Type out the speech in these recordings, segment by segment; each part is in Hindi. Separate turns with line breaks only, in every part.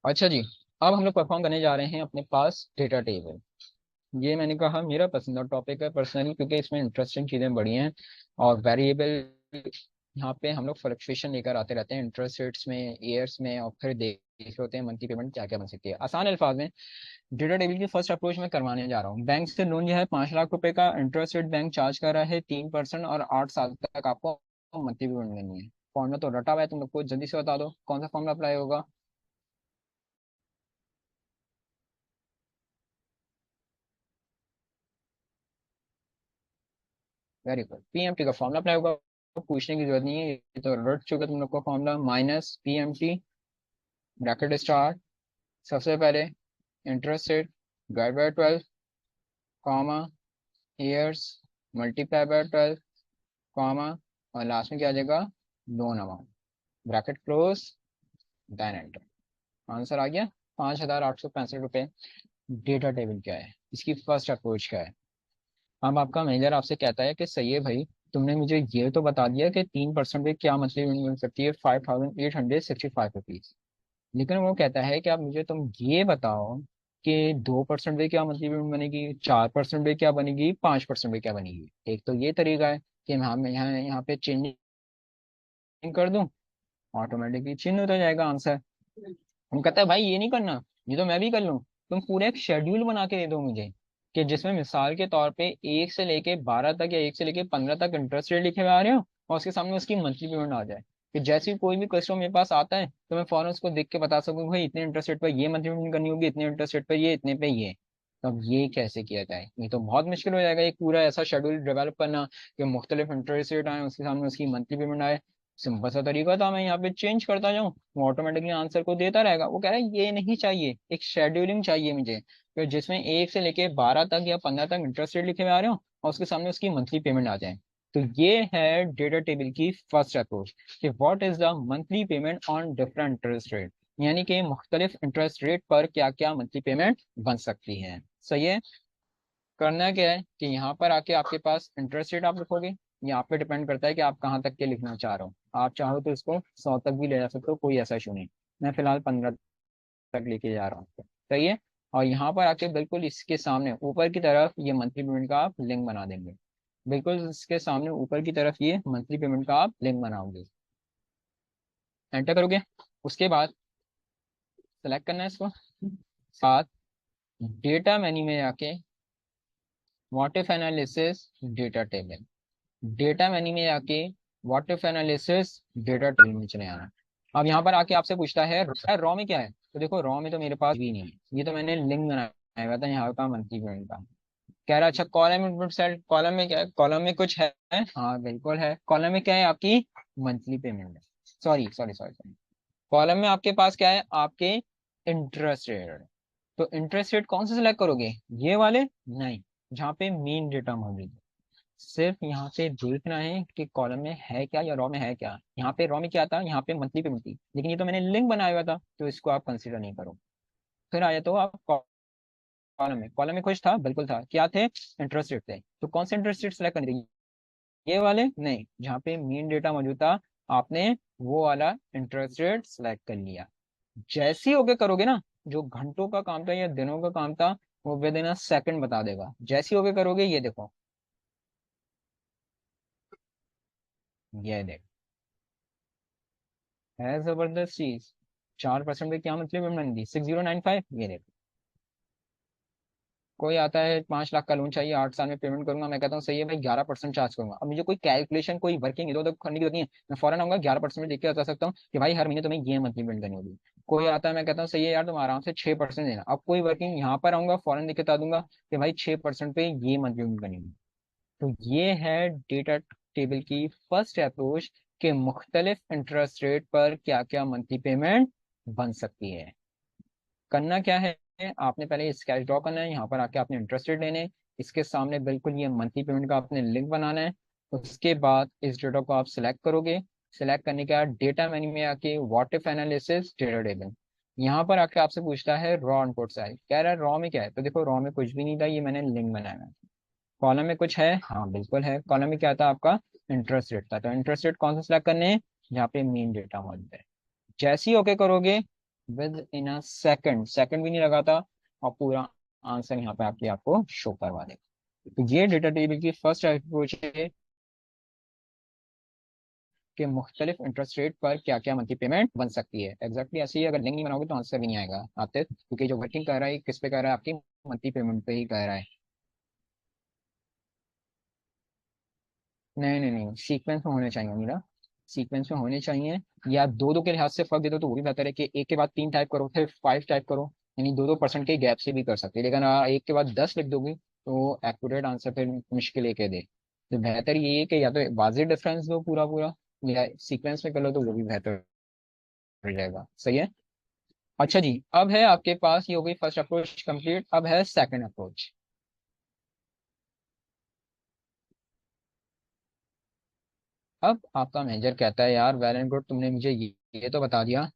अच्छा जी। अब हम लोग परफॉर्म करने जा रहे हैं अपने पास डेटा टेबल। ये मैंने कहा मेरा पसंदीदा टॉपिक है पर्सनली, क्योंकि इसमें इंटरेस्टिंग चीज़ें बड़ी हैं। और वेरिएबल यहाँ पे हम लोग फ्लक्चुएशन लेकर आते रहते हैं इंटरेस्ट रेट्स में, ईयर्स में, और फिर देख रहे होते हैं मंथली पेमेंट क्या क्या बन सकती है। आसान अल्फाज में डेटा टेबल की फर्स्ट अप्रोच मैं करवाने जा रहा हूँ। बैंक से लोन जो है 5 लाख रुपए का इंटरेस्ट रेट बैंक चार्ज कर रहा है 3%, और 8 साल तक आपको मंथली पेमेंट करनी है। फॉर्मूला तो रटा हुआ है, तुम लोग को जल्दी से बता दो कौन सा फॉर्मूला अप्लाई होगा। वेरी गुड, पीएमटी का फॉर्मूला अप्लाई होगा। पूछने की जरूरत नहीं है, ये तो रट चुका तुम लोग को formula. Minus PMT, bracket star, सबसे पहले interest rate divide by 12, comma, years multiply by 12, comma, और लास्ट में क्या आ जाएगा, loan amount, bracket close, then enter. Answer आ गया 5,865 रुपये। डेटा टेबल क्या है, इसकी फर्स्ट अप्रोच क्या है। अब आपका मैनेजर आपसे कहता है कि सही है भाई, तुमने मुझे ये तो बता दिया कि 3% पे क्या मंथली पेमेंट मिल सकती है, 5,865 रुपीज। लेकिन वो कहता है कि आप मुझे तुम ये बताओ कि 2% पे क्या मंथली पेमेंट बनेगी, 4% पे क्या बनेगी, 5% पे क्या बनेगी। एक तो ये तरीका है कि मैं यहाँ यहाँ पे चेंजिंग कर दूं, ऑटोमेटिकली चेंज होता जाएगा आंसर। हम कहता है भाई ये नहीं करना, ये तो मैं भी कर लूँ। तुम पूरा एक शेड्यूल बना के दे दो मुझे, कि जिसमें मिसाल के तौर पे 1 से लेके 12 तक या 1 से लेके 15 तक इंटरेस्ट रेट लिखे हुए आ रहे हो, और उसके सामने उसकी मंथली पेमेंट आ जाए। कि जैसे ही कोई भी कस्टमर मेरे पास आता है तो मैं फौरन उसको देख के बता सकूँ भाई इतने इंटरेस्ट रेट पर ये मंथली पेमेंट करनी होगी, इतने इंटरेस्ट रेट पर ये, इतने पे ये। तो अब ये कैसे किया जाए, ये तो बहुत मुश्किल हो जाएगा एक पूरा ऐसा शेड्यूल डेवलप करना कि मुख्तलिफ इंटरेस्ट रेट आए, उसके सामने उसकी मंथली पेमेंट आए। सिंपल सा तरीका था, मैं यहाँ पे चेंज करता जाऊँ, वो ऑटोमेटिकली आंसर को देता रहेगा। वो कह रहा है ये नहीं चाहिए, एक शेड्यूलिंग चाहिए मुझे, फिर जिसमें 1 से लेके 12 तक या 15 तक इंटरेस्ट रेट लिखे हुए आ रहे हो, और उसके सामने उसकी मंथली पेमेंट आ जाए। तो ये है डेटा टेबल की फर्स्ट अप्रोच, कि what is the monthly payment on different interest rate, यानी कि मुख्तलिफ इंटरेस्ट रेट पर क्या क्या मंथली पेमेंट बन सकती है। सही है। करना क्या है कि यहाँ पर आके आपके पास इंटरेस्ट रेट आप लिखोगे। ये आप पे डिपेंड करता है कि आप कहाँ तक के लिखना चाह रहे हो। आप चाहो तो इसको 100 तक भी ले जा सकते हो, कोई ऐसा इशू नहीं। मैं फिलहाल 15 तक लेके जा रहा हूँ। सही है। और यहाँ पर आके बिल्कुल इसके सामने ऊपर की तरफ ये मंथली पेमेंट का आप लिंक बना देंगे। बिल्कुल इसके सामने ऊपर की तरफ ये मंथली पेमेंट का आप लिंक बनाओगे, एंटर करोगे। उसके बाद सेलेक्ट करना है इसको। साथ डेटा मेन्यू में आके what if analysis data table, data menu में आके what if analysis data table में चले आना। अब यहाँ पर आके आपसे पूछता है रॉ में क्या है, तो देखो रॉ में तो मेरे पास भी नहीं है, ये तो मैंने लिंक बनाया हुआ था यहाँ का मंथली पेमेंट का। कह रहा अच्छा कॉलम इनपुट सेल, कॉलम में क्या है, कॉलम में कुछ है। हाँ बिल्कुल है, कॉलम में क्या है आपकी मंथली पेमेंट है। Sorry sorry sorry sorry, column में आपके पास क्या है, आपके इंटरेस्ट रेट। तो इंटरेस्ट रेट कौन से सिलेक्ट करोगे, ये वाले नहीं, जहाँ पे मेन डेटा मौजूद है। सिर्फ यहाँ पे देखना है कि कॉलम में है क्या या रॉ में है क्या। यहाँ पे रॉ में क्या था, यहाँ पे मंथली पेमेंट थी, लेकिन ये तो मैंने लिंक बनाया हुआ था, तो इसको आप कंसिडर नहीं करो। फिर आया तो आप कॉलम में कुछ था, बिल्कुल था, क्या थे, इंटरेस्ट रेट थे। तो कौन से इंटरेस्ट रेट सेलेक्ट करने थे, ये वाले नहीं, जहाँ पे मेन डेटा मौजूद था आपने वो वाला इंटरेस्ट रेट सेलेक्ट कर लिया। जैसे ही ओके करोगे ना, जो घंटों का काम था या दिनों का काम था, वो विद इन अ सेकंड बता देगा। जैसे ही ओके करोगे, ये देखो, ये देख, है जबरदस्त चीज। 4% पे क्या मतलब पेमेंट दी, 6095, ये देखो। कोई आता है 5 लाख का लोन चाहिए, 8 साल में पेमेंट करूंगा, मैं कहता हूँ सही है भाई 11% चार्ज करूंगा। अब मुझे कोई कैलकुलेशन, कोई वर्किंग इधर उधर करने की जरूरत नहीं है, मैं फौरन आऊंगा 11% में देख के बता सकता हूँ कि भाई हर महीने तुम्हें ये मंथली पेमेंट करनी होगी। कोई आता है, मैं कहता हूँ सही है यार, तुम आराम से 6% देना। अब कोई वर्किंग, यहाँ पर आऊंगा फौरन देख के बता दूंगा कि भाई 6% पे ये मंथली पेमेंट करनी होगी। तो ये है डेटा टेबल की फर्स्ट अप्रोच, कि मुख्तलिफ इंटरेस्ट रेट पर क्या क्या मंथली पेमेंट बन सकती है। करना क्या है, आपने पहले स्केच ड्रॉ करना है, यहाँ पर आके आपने इंटरेस्ट रेट लेने, इसके सामने बिल्कुल ये मंथली पेमेंट का आपने लिंक बनाना है। उसके बाद इस डेटा को आप सिलेक्ट करोगे। सिलेक्ट करने के बाद डेटा मेन्यू में आके what if analysis data table, यहाँ पर आके आपसे पूछता है रॉ इनपुट साइज। कह रहा है रॉ में क्या है, तो देखो रॉ में कुछ भी नहीं था, ये मैंने लिंक बनाया है। कॉलम में कुछ है, हाँ बिल्कुल है, कॉलम में क्या था आपका इंटरेस्ट रेट था। तो इंटरेस्ट रेट कौन सा सिलेक्ट करने हैं, जहाँ पे मेन डेटा मौजूद है। जैसे ही ओके करोगे, with in a second, second भी नहीं लगाता, और पूरा आंसर यहाँ पे आपको शो करवा देगा। तो ये डेटा टेबल की फर्स्ट अप्रोच है कि मुख्तलिफ इंटरेस्ट रेट पर क्या क्या मंथली पेमेंट बन सकती है। एग्जैक्टली ऐसे ही अगर लिंक नहीं बनाओगे तो आंसर भी नहीं आएगा आते, क्योंकि जो वर्किंग कर रहा है किस पे कर रहा है, आपकी मंथली पेमेंट पे ही कर रहा है। नहीं नहीं नहीं, सीक्वेंस में होने चाहिए मेरा, सीक्वेंस में होने चाहिए। या दो दो के लिहाज से फर्क दे दो तो वो भी बेहतर है कि एक के बाद 3 टाइप करो फिर 5 टाइप करो, यानी 2-2% के गैप से भी कर सकते हैं। लेकिन एक के बाद 10 लिख दोगे तो एक्यूरेट आंसर फिर मुश्किल है के दे। तो बेहतर ये है कि या तो वाजिब डिफरेंस दो पूरा पूरा, या सीक्वेंस में कर लो तो वो भी बेहतर रहेगा। सही है। अच्छा जी, अब है आपके पास, ये हो गई फर्स्ट अप्रोच कंप्लीट, अब है सेकंड अप्रोच। अब आपका मैनेजर कहता है यार वेल एंड गुड, तुमने मुझे ये तो बता दिया।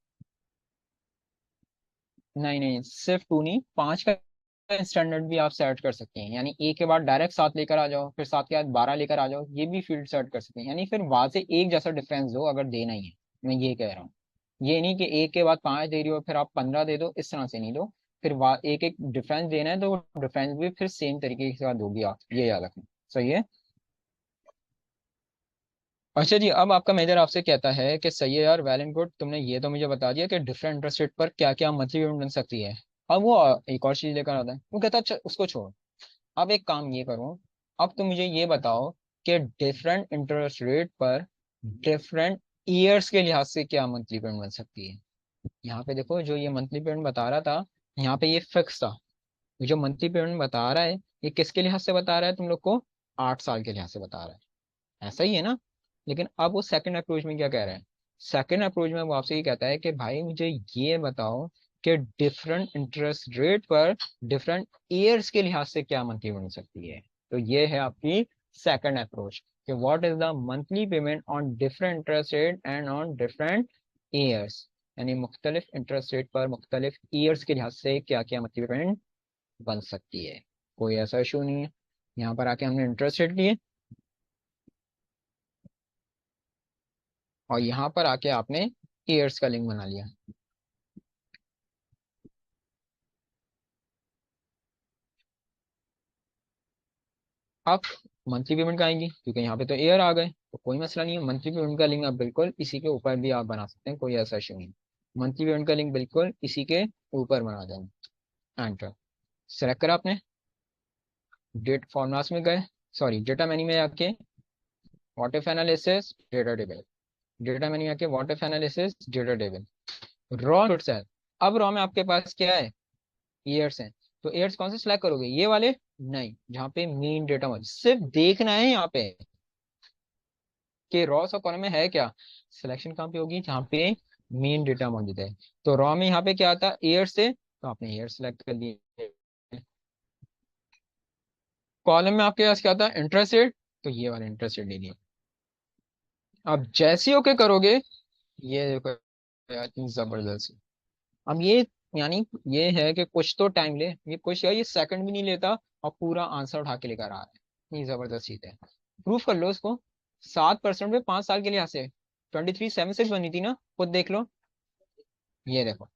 नहीं नहीं, सिर्फ 2 नहीं, 5 का स्टैंडर्ड भी आप सेट कर सकते हैं, यानी ए के बाद डायरेक्ट 7 लेकर आ जाओ, फिर 7 के बाद 12 लेकर आ जाओ, ये भी फील्ड सेट कर सकते हैं। यानी फिर वहां से एक जैसा डिफरेंस दो अगर देना ही है, मैं ये कह रहा हूँ। ये नहीं कि एक के बाद 5 दे रही हो फिर आप 15 दे दो, इस तरह से नहीं दो। फिर एक एक डिफरेंस देना है तो डिफरेंस भी फिर सेम तरीके के साथ दोगी आप, ये याद रखना। सही है। अच्छा जी, अब आपका मैनेजर आपसे कहता है कि सही है यार वेल एंड गुड, तुमने ये तो मुझे बता दिया कि डिफरेंट इंटरेस्ट रेट पर क्या क्या मंथली पेमेंट बन सकती है। अब वो एक और चीज लेकर आता है, वो कहता है अच्छा उसको छोड़, अब एक काम ये करो, अब तुम मुझे ये बताओ कि डिफरेंट इंटरेस्ट रेट पर डिफरेंट ईयर्स के लिहाज से क्या मंथली पेमेंट बन सकती है। यहाँ पे देखो, जो ये मंथली पेमेंट बता रहा था, यहाँ पे ये फिक्स था। ये जो मंथली पेमेंट बता रहा है, ये किसके लिहाज से बता रहा है तुम लोग को, 8 साल के लिहाज से बता रहा है, ऐसा ही है ना। लेकिन अब वो सेकंड अप्रोच में क्या कह रहा है, सेकंड अप्रोच में वो आपसे ये कहता है कि भाई मुझे ये बताओ कि डिफरेंट इंटरेस्ट रेट पर डिफरेंट ईयर्स के लिहाज से क्या मंथली बन सकती है। तो ये है आपकी सेकंड अप्रोच कि what is the monthly payment on different interest rate and on different years, यानी मुख्तलिफ इंटरेस्ट रेट पर मुख्तलिफ ईयर्स के लिहाज से क्या क्या मंथली पेमेंट बन सकती है। कोई ऐसा इशू नहीं है। यहाँ पर आके हमने इंटरेस्ट रेट लिए, और यहाँ पर आके आपने ईयर्स का लिंक बना लिया। आप मंथली पेमेंट का आएंगी क्योंकि यहाँ पे तो ईयर आ गए, तो कोई मसला नहीं है, मंथली पेमेंट का लिंक आप बिल्कुल इसी के ऊपर भी आप बना सकते हैं, कोई ऐसा इशू नहीं। मंथली पेमेंट का लिंक बिल्कुल इसी के ऊपर बना देना। एंटर सेलेक्ट करा आपने, डेट फॉर्मुलास में गए, सॉरी डेटा मेन्यू में आके what if analysis data table, data menu आके what if analysis data table, row है। अब रॉ में आपके पास क्या है, ईयर्स हैं। तो ईयर्स कौन से सिलेक्ट करोगे, ये वाले, नहीं, जहाँ पे मेन डेटा मौजूद, सिर्फ देखना है यहाँ पे कि रॉस और कॉलम में है क्या। सिलेक्शन कहाँ पे होगी, जहाँ पे मेन डेटा मौजूद है। तो रॉ में यहाँ पे क्या आता है, ईयर से, तो आपने ईयर सेलेक्ट कर लिए। कॉलम में आपके पास क्या आता है, इंटरेस्ट रेट, तो ये वाला इंटरेस्ट रेट ले लिए। अब जैसे ओके करोगे, ये देखो यार, इतनी जबरदस्त। अब ये, यानी ये है कि कुछ तो टाइम ले, ये कुछ है, ये सेकंड भी नहीं लेता, और पूरा आंसर उठा के लेकर आ रहा है। इतनी जबरदस्त चीज है। प्रूफ कर लो इसको। 7% में 5 साल के लिए यहाँ से 2376 बनी थी ना, खुद देख लो। ये देखो,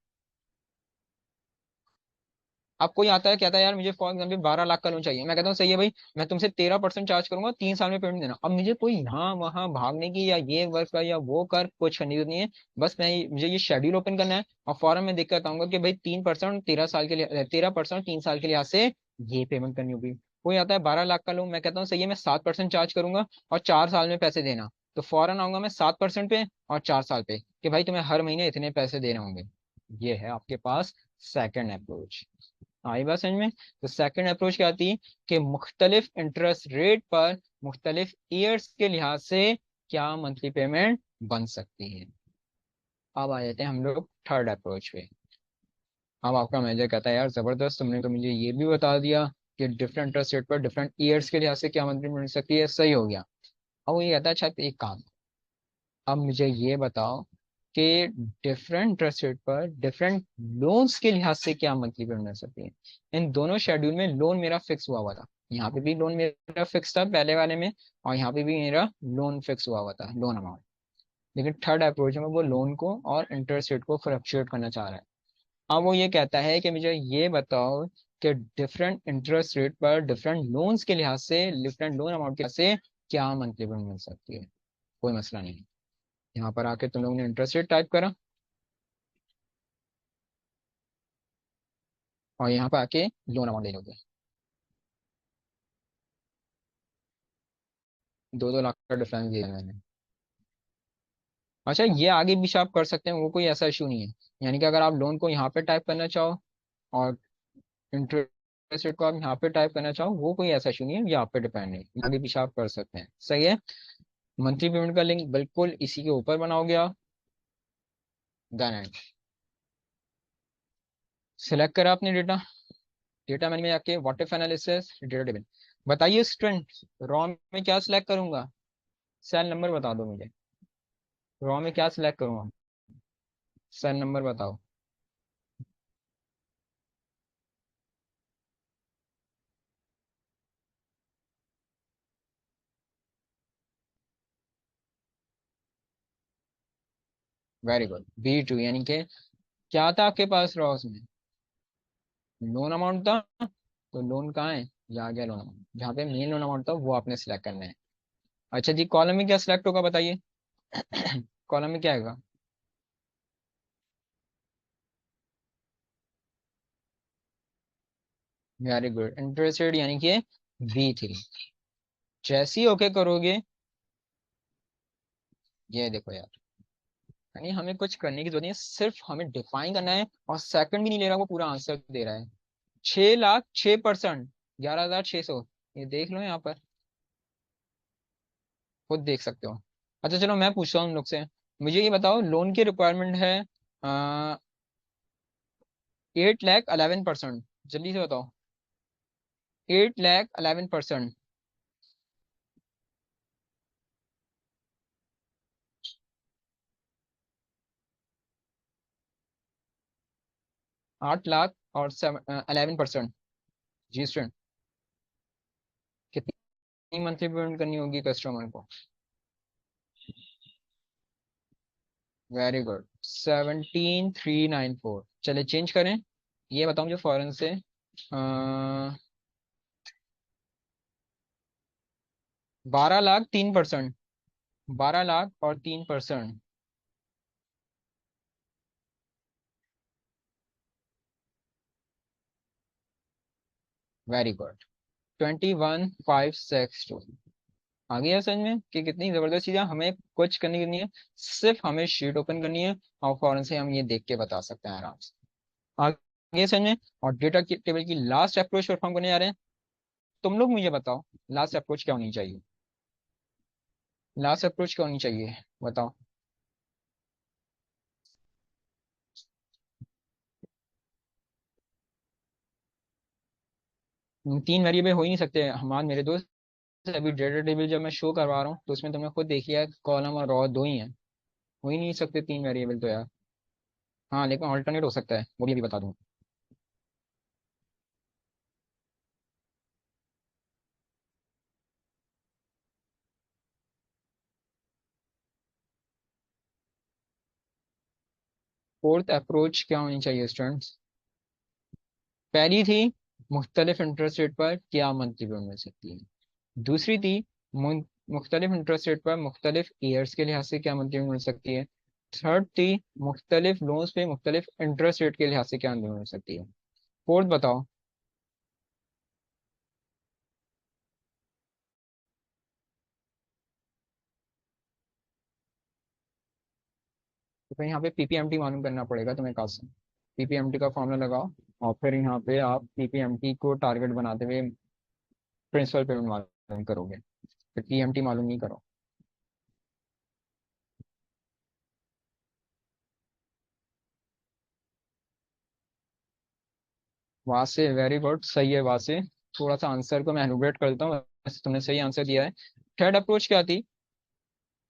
अब कोई आता है कहता है यार मुझे फॉर एग्जाम्पल 12 लाख का लोन चाहिए, मैं कहता हूँ सही है भाई, मैं तुमसे 13% चार्ज करूंगा, 3 साल में पेमेंट देना। अब मुझे कोई यहाँ वहां भागने की, या ये वर्क कर या वो कर, कुछ करने की जरूरत नहीं है। बस मुझे ये शेड्यूल ओपन करना है, और फौरन मैं देख कर आऊंगा कि भाई 3% 13 साल के लिए, 13% 3 साल के लिए से ये पेमेंट करनी होगी। कोई आता है 12 लाख का लोन, मैं कहता हूँ सही है, मैं 7% चार्ज करूंगा और 4 साल में पैसे देना। तो फौरन आऊंगा मैं 7% पे और 4 साल पे, कि भाई तुम्हें हर महीने इतने पैसे देने होंगे। ये है आपके पास सेकंड अप्रोच। आई बात समझ में। तो सेकंड अप्रोच क्या आती है कि मुख्तलिफ इंटरेस्ट रेट पर मुख्तलिफ ईयर्स के लिहाज से क्या मंथली पेमेंट बन सकती है। अब आ जाते हैं हम लोग थर्ड अप्रोच पे। अब आपका मैनेजर कहता है यार जबरदस्त, तुमने तो मुझे ये भी बता दिया कि डिफरेंट इंटरेस्ट रेट पर डिफरेंट ईयर्स के लिहाज से क्या मंथली पेमेंट बन सकती है, सही हो गया। अब वो ये कहता है अच्छा एक काम, अब मुझे ये बताओ कि डिफरेंट इंटरेस्ट रेट पर डिफरेंट लोन्स के लिहाज से क्या मंथली पेमेंट मिल सकती है। इन दोनों शेड्यूल में लोन मेरा फिक्स हुआ हुआ था, यहाँ पे भी लोन मेरा फिक्स था पहले वाले में, और यहाँ पे भी मेरा लोन फिक्स हुआ हुआ था, लोन अमाउंट। लेकिन थर्ड अप्रोच में वो लोन को और इंटरेस्ट रेट को फ्लक्चुएट करना चाह रहा है। अब वो ये कहता है कि मुझे ये बताओ कि डिफरेंट इंटरेस्ट रेट पर डिफरेंट लोन्स के लिहाज से, डिफरेंट लोन अमाउंट के लिहाज से क्या मंथली पेमेंट मिल सकती है। कोई मसला नहीं है। यहाँ पर आके तुम लोगों ने इंटरेस्ट रेट टाइप करा और यहाँ पर आके लोन अमाउंट ले लोगे। 2-2 लाख का डिफरेंस दिया है मैंने। अच्छा, ये आगे भी आप कर सकते हैं, वो कोई ऐसा इशू नहीं है। यानी कि अगर आप लोन को यहाँ पे टाइप करना चाहो और इंटरेस्ट रेट को आप यहाँ पे टाइप करना चाहो, वो कोई ऐसा इशू नहीं है, ये आप पे डिपेंड है, आगे भी आप कर सकते हैं। सही है। मंथली पेमेंट का लिंक बिल्कुल इसी के ऊपर बनाओगे आप। डन है। सिलेक्ट करा आपने डेटा। डेटा मैंने में जाके what if analysis data table. बताइए स्टूडेंट, रॉ में क्या सिलेक्ट करूंगा? सेल नंबर बता दो मुझे। रॉ में क्या सिलेक्ट करूंगा? सेल नंबर बताओ। Very good, B2। यानी कि क्या था आपके पास रॉ में? लोन अमाउंट था। तो लोन कहाँ है? ये आ गया लोन अमाउंट। जहाँ पे मेन लोन अमाउंट था वो आपने सिलेक्ट करना है। अच्छा जी, कॉलम में क्या सिलेक्ट होगा बताइए। कॉलम में क्या आएगा? वेरी गुड, इंटरेस्टेड यानी कि B3। जैसे ही ओके करोगे, ये देखो यार, यानी हमें कुछ करने की जरूरत नहीं है, सिर्फ हमें डिफाइन करना है और सेकंड भी नहीं ले रहा, वो पूरा आंसर दे रहा है। 6 लाख 6%, 11,600। ये देख लो यहाँ पर, खुद देख सकते हो। अच्छा चलो मैं पूछता हूँ उन लोग से। मुझे ये बताओ, लोन की रिक्वायरमेंट है 8 लाख 11%। जल्दी से बताओ। 8 लाख 11%। 8 लाख और 11%। जी स्टूडेंट, कितनी मंथली पेमेंट करनी होगी कस्टमर को? Very good, 17,394। चले चेंज करें। ये बताओ मुझे फॉरेन से, 12 लाख 3%। 12 लाख और 3%। Very good, 21,562। आ गया समझ में कि कितनी जबरदस्त चीज है। हमें कुछ करने की नहीं है, सिर्फ हमें शीट ओपन करनी है और फौरन से हम ये देख के बता सकते हैं आराम से। आ गया समझ में। और डेटा की टेबल की लास्ट अप्रोच परफॉर्म करने जा रहे हैं। तुम लोग मुझे बताओ, लास्ट अप्रोच क्या होनी चाहिए? लास्ट अप्रोच क्या होनी चाहिए? बताओ। 3 वेरिएबल हो ही नहीं सकते हमारे मेरे दोस्त। अभी डेटा टेबल जब मैं शो करवा रहा हूँ तो उसमें तुमने खुद देखिए, कॉलम और रॉ दो ही हैं। हो ही नहीं सकते 3 वेरिएबल तो यार। हाँ लेकिन ऑल्टरनेट हो सकता है, वो भी अभी बता दूँ। फोर्थ अप्रोच क्या होनी चाहिए स्टूडेंट्स? पहली थी मुख्तलिफ इंटरेस्ट रेट पर क्या मंथली पेमेंट मिल सकती है। दूसरी थी मुख्तलिफ इंटरेस्ट रेट पर मुख्तलिफ ईयर्स के लिहाज से क्या मंथली पेमेंट मिल सकती है। थर्ड थी मुख्तलिफ लोन्स पे मुख्तलिफ इंटरेस्ट रेट के लिहाज से क्या मंथली मिल सकती है। फोर्थ बताओ। तो फिर यहाँ पे PPMT मालूम करना पड़ेगा तुम्हें कहाँ से। PPMT का फॉर्मूला लगाओ और फिर यहाँ पे आप PPMT को टारगेट बनाते हुए प्रिंसिपल पेमेंट मालूम करोगे। फिर PMT मालूम नहीं करो। वहां से वेरी गुड, सही है। वहां से थोड़ा सा आंसर को मैं एनुबरेट कर देता हूँ, वैसे तुमने सही आंसर दिया है। थर्ड अप्रोच क्या थी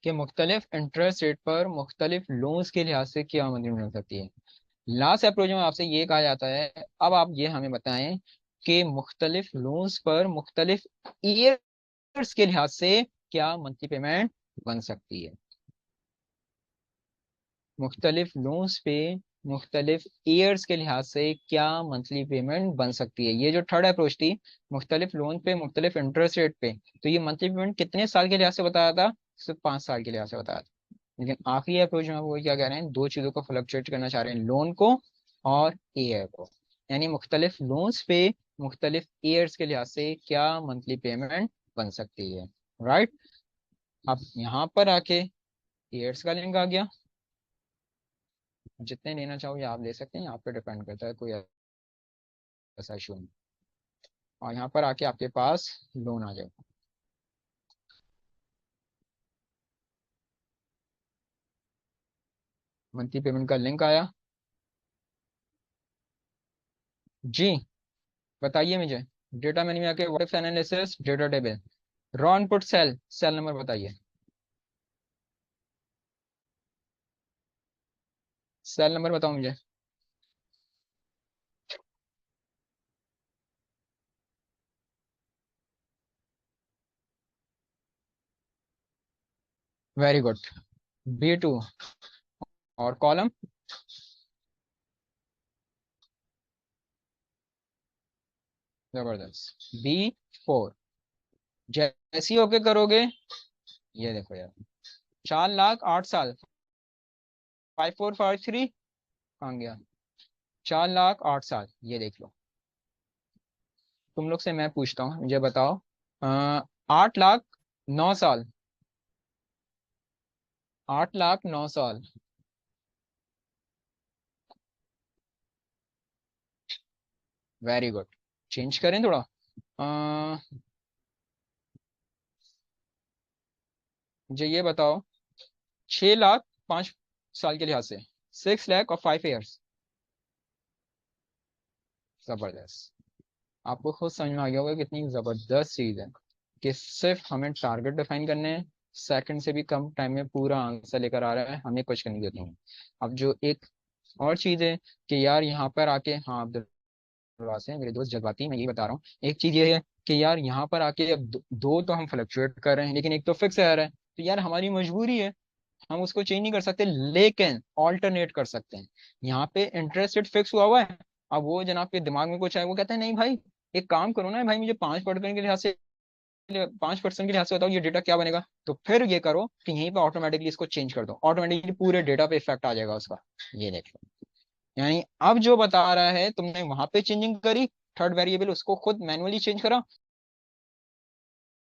कि मुख्तलिफ इंटरेस्ट रेट पर मुख्तलिफ लोन्स के लिहाज से क्या मंजूरी मिल सकती है। लास्ट अप्रोच में आपसे ये कहा जाता है, अब आप ये हमें बताएं कि मुख्तलिफ लोन्स पर मुख्तलिफ ईयर्स के लिहाज से क्या मंथली पेमेंट बन सकती है। मुख्तलिफ लोन्स पे मुख्तलिफ ईयर्स के लिहाज से क्या मंथली पेमेंट बन सकती है। ये जो थर्ड अप्रोच थी, मुख्तलिफ लोन पे मुख्तलिफ इंटरेस्ट रेट पे, तो ये मंथली पेमेंट कितने साल के लिहाज से बताया था, सिर्फ 5 साल के लिहाज से बताया था। लेकिन आखिरी अप्रोच में वो क्या कह रहे हैं, दो चीजों को फ्लक्चुएट करना चाह रहे हैं, लोन को और ईयर को। यानी मुख्तलिफ लोन्स पे मुख्तलिफ ईयर्स के लिहाज से क्या मंथली पेमेंट बन सकती है। राइट। अब यहाँ पर आके ईयर्स का लिंक आ गया, जितने लेना चाहो ये आप ले सकते हैं, यहाँ पे डिपेंड करता है, कोई ऐसा इशू नहीं। और यहाँ पर आके आपके पास लोन आ जाएगा। मंथली पेमेंट का लिंक आया जी। बताइए मुझे, डेटा मेन्यू में आके what if analysis data table, raw input cell, cell number बताइए, सेल नंबर बताओ मुझे। Very good. B2। और कॉलम, जबरदस्त, B4। जैसी ओके करोगे, ये देखो यार, 4 लाख 8 साल, 5453 कहाँ गया, 4 लाख 8 साल, ये देख लो। तुम लोग से मैं पूछता हूँ, मुझे बताओ, 8 लाख 9 साल, 8 लाख 9 साल। Very good. चेंज करें थोड़ा, अ, मुझे ये बताओ, 6 लाख 5 साल के लिहाज से, 6 लाख और 5 ईयर्स। जबरदस्त। आपको खुद समझ में आ गया होगा कितनी जबरदस्त चीज है कि सिर्फ हमें टारगेट डिफाइन करने हैं, सेकंड से भी कम टाइम में पूरा आंसर लेकर आ रहा है, हमें कुछ करने की जरूरत नहीं है। अब जो एक और चीज है कि यार यहाँ पर आके, हाँ अब्दुल से मेरे दोस्त जज्बाती, मैं यही बता रहा हूँ, एक चीज ये है कि यार यहाँ पर आके अब दो तो हम फ्लक्चुएट कर रहे हैं, लेकिन एक तो फिक्स आ रहा है, तो यार हमारी मजबूरी है, हम उसको चेंज नहीं कर सकते, लेकिन ऑल्टरनेट कर सकते हैं। यहाँ पे इंटरेस्ट रेट फिक्स हुआ हुआ है। अब वो जनाब के दिमाग में कुछ है, वो कहते हैं नहीं भाई, एक काम करो ना भाई, मुझे 5% के लिहाज से, 5% के लिहाज से बताओ ये डेटा क्या बनेगा, तो फिर ये करो कि यहीं पे ऑटोमेटिकली इसको चेंज कर दो, ऑटोमेटिकली पूरे डेटा पे इफेक्ट आ जाएगा उसका। ये देखो, यानी अब जो बता रहा है तुमने वहां पे चेंजिंग करी, थर्ड वेरिएबल उसको खुद मैनुअली चेंज करा,